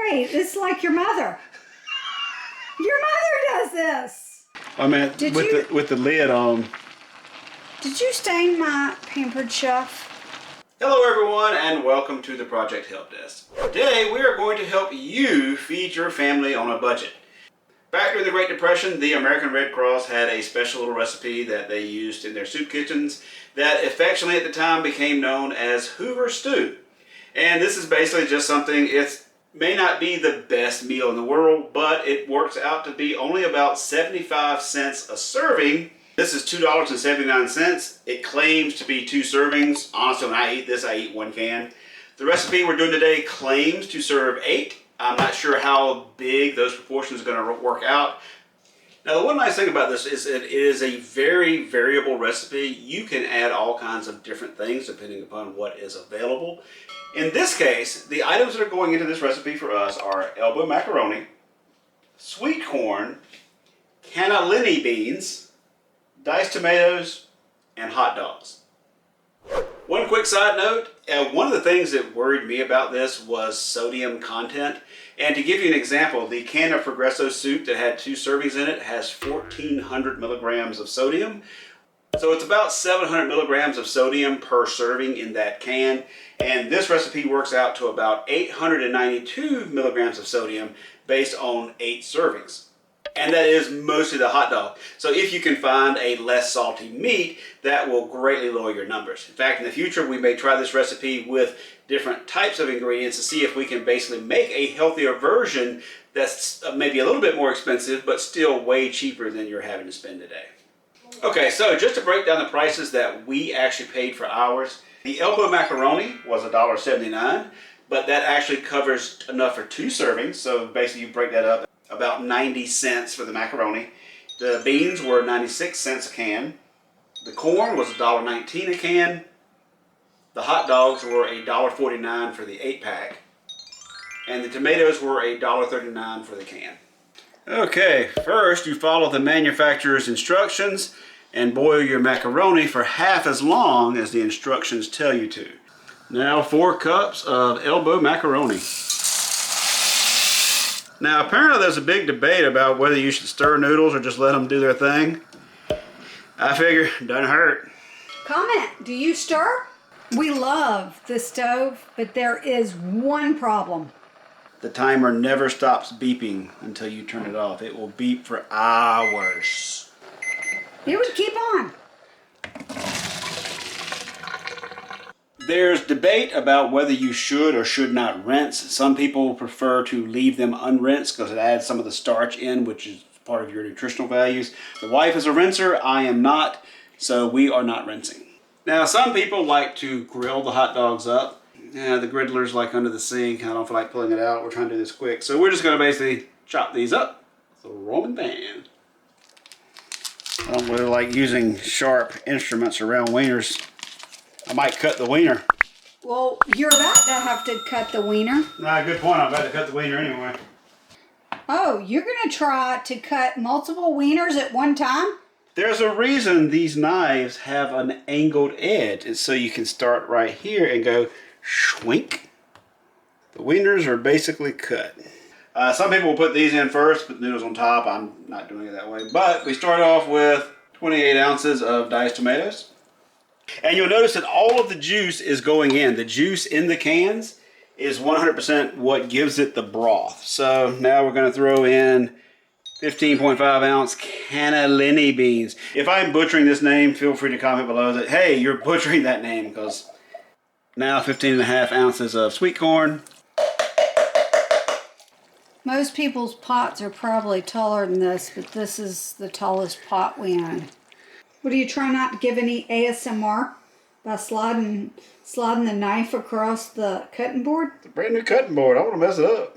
Wait, it's like your mother. Your mother does this. I mean, with the lid on. Did you stain my Pampered Chef? Hello everyone and welcome to the Project Help Desk. Today we are going to help you feed your family on a budget. Back during the Great Depression, the American Red Cross had a special little recipe that they used in their soup kitchens that affectionately at the time became known as Hoover Stew. And this is basically just something, it may not be the best meal in the world, but it works out to be only about 75 cents a serving. This is $2.79. It claims to be 2 servings. Honestly, when I eat this, I eat 1 can. The recipe we're doing today claims to serve 8. I'm not sure how big those proportions are going to work out. Now, the one nice thing about this is that it is a very variable recipe. You can add all kinds of different things depending upon what is available. In this case, the items that are going into this recipe for us are elbow macaroni, sweet corn, cannellini beans, diced tomatoes, and hot dogs. One quick side note, one of the things that worried me about this was sodium content. And to give you an example, the can of Progresso soup that had 2 servings in it has 1,400 milligrams of sodium. So it's about 700 milligrams of sodium per serving in that can. And this recipe works out to about 892 milligrams of sodium based on 8 servings. And that is mostly the hot dog. So if you can find a less salty meat, that will greatly lower your numbers. In fact, in the future, we may try this recipe with different types of ingredients to see if we can basically make a healthier version that's maybe a little bit more expensive, but still way cheaper than you're having to spend today. Okay, so just to break down the prices that we actually paid for ours, the elbow macaroni was $1.79, but that actually covers enough for 2 servings. So basically you break that up, about 90 cents for the macaroni. The beans were 96 cents a can. The corn was $1.19 a can. The hot dogs were $1.49 for the 8-pack. And the tomatoes were $1.39 for the can. Okay, first you follow the manufacturer's instructions and boil your macaroni for half as long as the instructions tell you to. Now 4 cups of elbow macaroni. Now apparently there's a big debate about whether you should stir noodles or just let them do their thing. I figure it doesn't hurt. Comment, do you stir? We love the stove, but there is one problem. The timer never stops beeping until you turn it off. It will beep for hours. It would keep on. There's debate about whether you should or should not rinse. Some people prefer to leave them unrinsed because it adds some of the starch in, which is part of your nutritional values. The wife is a rinser, I am not, so we are not rinsing. Now, some people like to grill the hot dogs up. The griddler's like under the sink. I don't feel like pulling it out. We're trying to do this quick. So we're just going to basically chop these up. So Roman pan. I don't really like using sharp instruments around wieners. I might cut the wiener. Well, you're about to have to cut the wiener. Nah, good point. I'm about to cut the wiener anyway. Oh, you're going to try to cut multiple wieners at one time? There's a reason these knives have an angled edge. It's so you can start right here and go schwink. The wieners are basically cut. Some people will put these in first, put the noodles on top. I'm not doing it that way. But we start off with 28 ounces of diced tomatoes. And you'll notice that all of the juice is going in. The juice in the cans is 100% what gives it the broth. So now we're going to throw in 15.5 ounce cannellini beans. If I'm butchering this name, feel free to comment below that, hey, you're butchering that name, because now 15.5 ounces of sweet corn. Most people's pots are probably taller than this, but this is the tallest pot we own. What, do you try not to give any ASMR by sliding the knife across the cutting board? It's a brand new cutting board. I want to mess it up.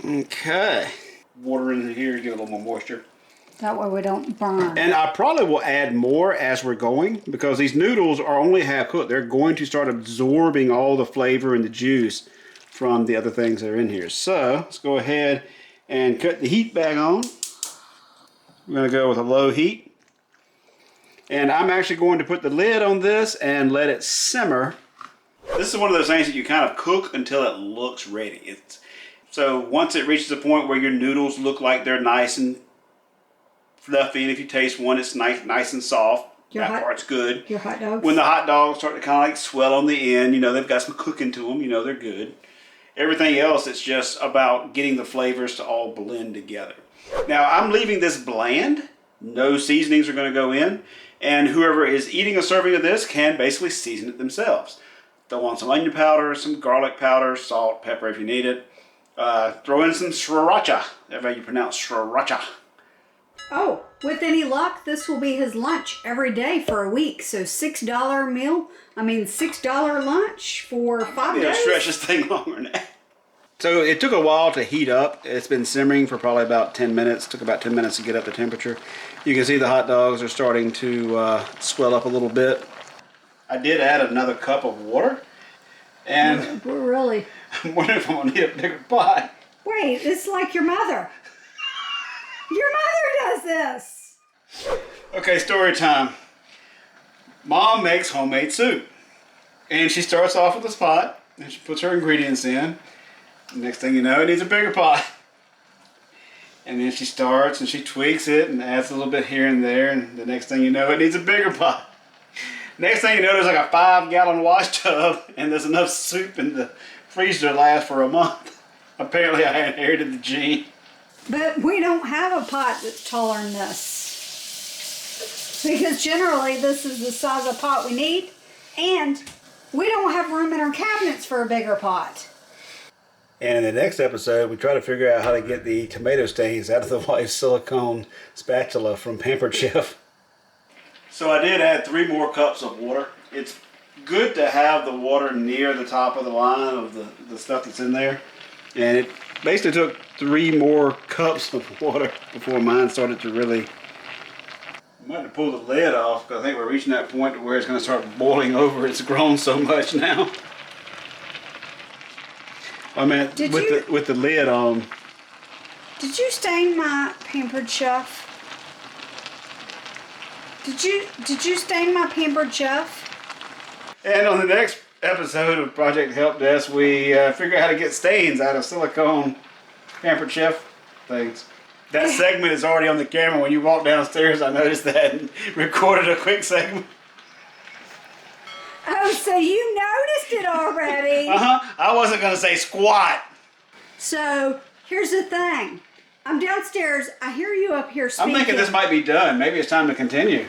Okay. Water in here to get a little more moisture. That way we don't burn. And I probably will add more as we're going, because these noodles are only half cooked. They're going to start absorbing all the flavor and the juice from the other things that are in here. So let's go ahead and cut the heat back on. We're going to go with a low heat. And I'm actually going to put the lid on this and let it simmer This is one of those things that you kind of cook until it looks ready. So once it reaches a point where your noodles look like they're nice and fluffy, and if you taste one, it's nice and soft. That part's good. Your hot dogs? When the hot dogs start to kind of like swell on the end, you know, they've got some cooking to them, you know, they're good. Everything else, it's just about getting the flavors to all blend together. Now, I'm leaving this bland. No seasonings are going to go in. And whoever is eating a serving of this can basically season it themselves. Throw on some onion powder, some garlic powder, salt, pepper if you need it. Throw in some sriracha, that's how you pronounce sriracha. Oh, with any luck, this will be his lunch every day for a week. So $6 meal, $6 lunch for 5 days. Yeah, stretch this thing longer than that. So it took a while to heat up. It's been simmering for probably about 10 minutes. It took about 10 minutes to get up the temperature. You can see the hot dogs are starting to swell up a little bit. I did add another cup of water. And we're really... I'm wondering if I'm going to need a bigger pot. Wait, it's like your mother. Your mother does this. Okay, story time. Mom makes homemade soup. And she starts off with this pot. And she puts her ingredients in. Next thing you know, it needs a bigger pot. And then she starts and she tweaks it and adds a little bit here and there. And the next thing you know, it needs a bigger pot. Next thing you know, there's like a 5-gallon wash tub. And there's enough soup in the freezer to last for a month. Apparently I inherited the gene. But we don't have a pot that's taller than this. Because generally this is the size of pot we need. And we don't have room in our cabinets for a bigger pot. And in the next episode, we try to figure out how to get the tomato stains out of the wife's silicone spatula from Pampered Chef. So I did add 3 more cups of water. It's good to have the water near the top of the line of the stuff that's in there. And it basically took 3 more cups of water before mine started to really... I might have to pull the lid off because I think we're reaching that point where it's going to start boiling over. It's grown so much now. I mean, with the lid on. Did you stain my Pampered Chef? Did you stain my Pampered Chef? And on the next episode of Project Help Desk, we figure out how to get stains out of silicone Pampered Chef things. That segment is already on the camera. When you walk downstairs, I noticed that and recorded a quick segment. Oh, so you noticed it already. I wasn't going to say squat. So, here's the thing. I'm downstairs. I hear you up here speaking. I'm thinking this might be done. Maybe it's time to continue.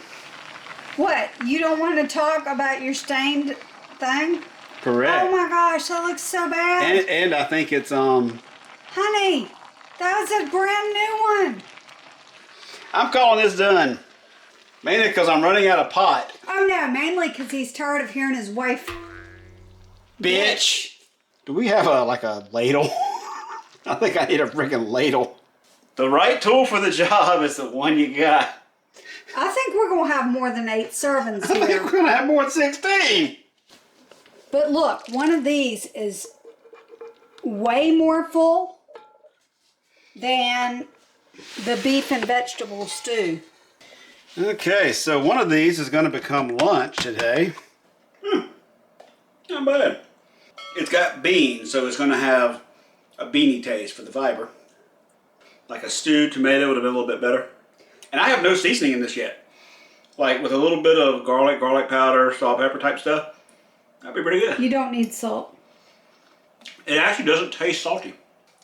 What? You don't want to talk about your stained thing? Correct. Oh my gosh, that looks so bad. And I think it's, Honey, that was a brand new one. I'm calling this done. Mainly because I'm running out of pot. Oh no, mainly because he's tired of hearing his wife. Bitch. Do we have a ladle? I think I need a freaking ladle. The right tool for the job is the one you got. I think we're going to have more than 8 servings I here. think we're going to have more than 16. But look, one of these is way more full than the beef and vegetable stew. Okay, so one of these is going to become lunch today. Not bad. It's got beans, so it's going to have a beanie taste for the fiber. Like a stewed tomato would have been a little bit better. And I have no seasoning in this yet. Like with a little bit of garlic powder, salt, pepper type stuff. That'd be pretty good. You don't need salt. It actually doesn't taste salty.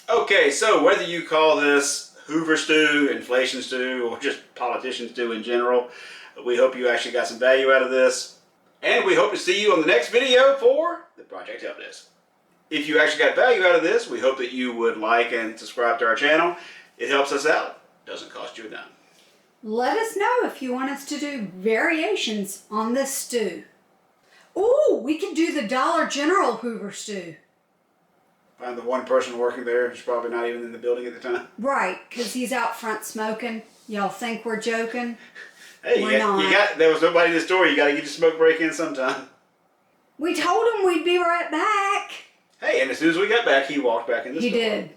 Okay, so whether you call this Hoover Stew, inflation stew, or just politician stew in general, we hope you actually got some value out of this. And we hope to see you on the next video for the Project Help Desk. If you actually got value out of this, we hope that you would like and subscribe to our channel. It helps us out. Doesn't cost you a dime. Let us know if you want us to do variations on this stew. Ooh, we could do the Dollar General Hoover Stew. Find the one person working there who's probably not even in the building at the time. Right, because he's out front smoking. Y'all think we're joking? Hey, we're not. There was nobody in the store. You got to get your smoke break in sometime. We told him we'd be right back. Hey, and as soon as we got back, he walked back in the store. He did.